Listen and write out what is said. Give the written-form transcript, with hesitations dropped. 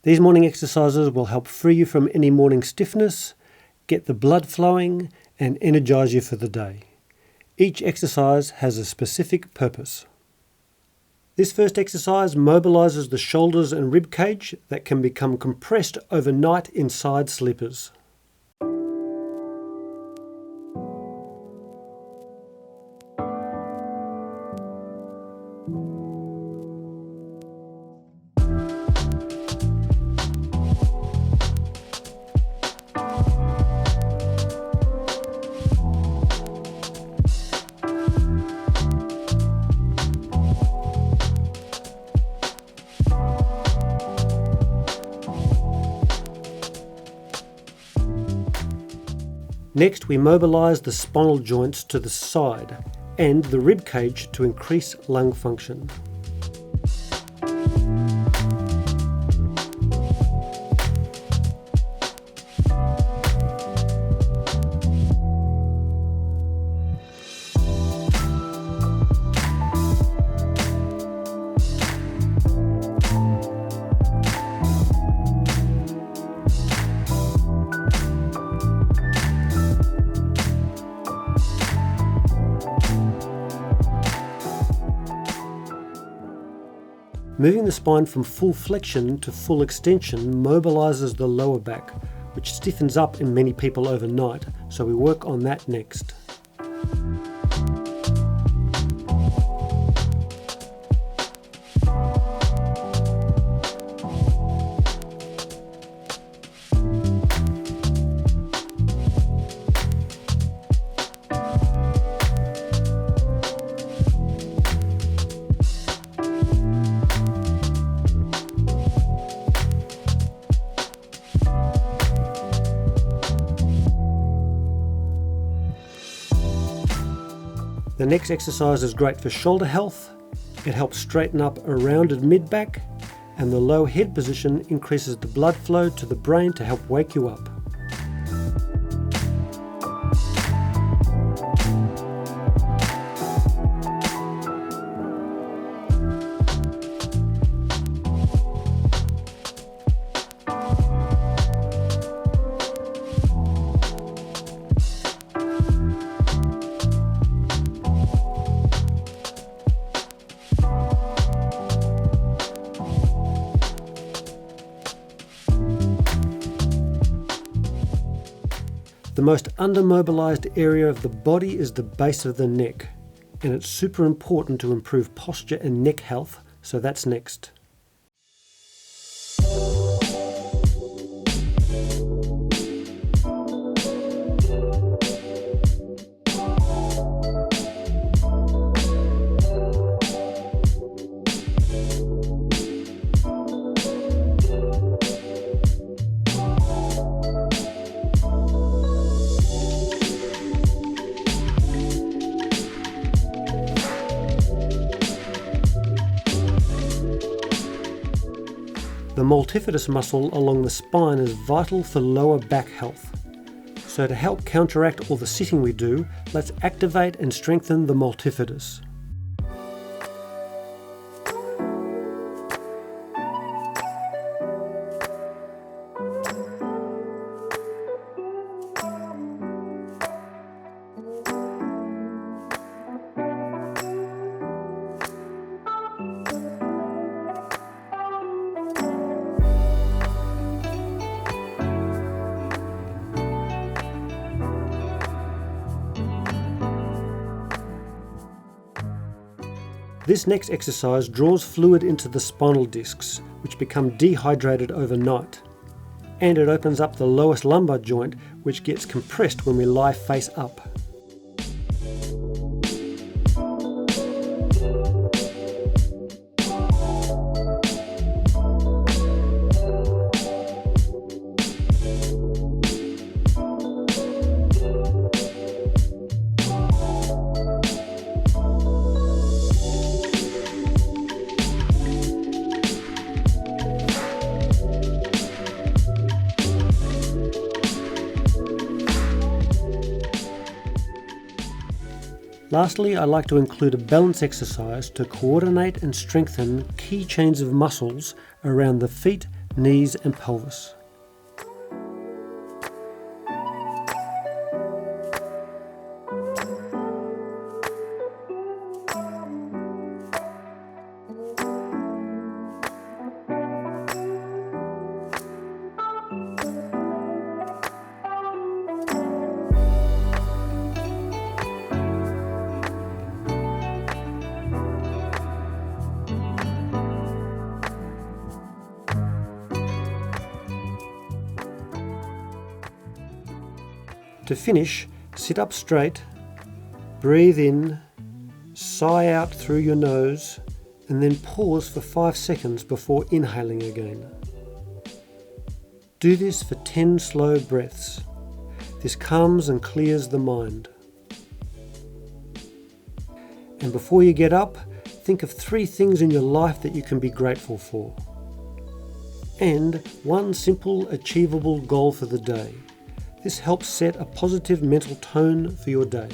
These morning exercises will help free you from any morning stiffness, get the blood flowing, and energize you for the day. Each exercise has a specific purpose. This first exercise mobilizes the shoulders and rib cage that can become compressed overnight inside sleepers. Next, we mobilise the spinal joints to the side and the rib cage to increase lung function. Moving the spine from full flexion to full extension mobilises the lower back, which stiffens up in many people overnight, so we work on that next. The next exercise is great for shoulder health. It helps straighten up a rounded mid-back, and the low head position increases the blood flow to the brain to help wake you up. The most undermobilized area of the body is the base of the neck, and it's super important to improve posture and neck health, so that's next. The multifidus muscle along the spine is vital for lower back health. So to help counteract all the sitting we do, let's activate and strengthen the multifidus. This next exercise draws fluid into the spinal discs, which become dehydrated overnight. And it opens up the lowest lumbar joint, which gets compressed when we lie face up. Lastly, I like to include a balance exercise to coordinate and strengthen key chains of muscles around the feet, knees and pelvis. To finish, sit up straight, breathe in, sigh out through your nose, and then pause for 5 seconds before inhaling again. Do this for 10 slow breaths. This calms and clears the mind. And before you get up, think of 3 things in your life that you can be grateful for. And 1 simple, achievable goal for the day. This helps set a positive mental tone for your day.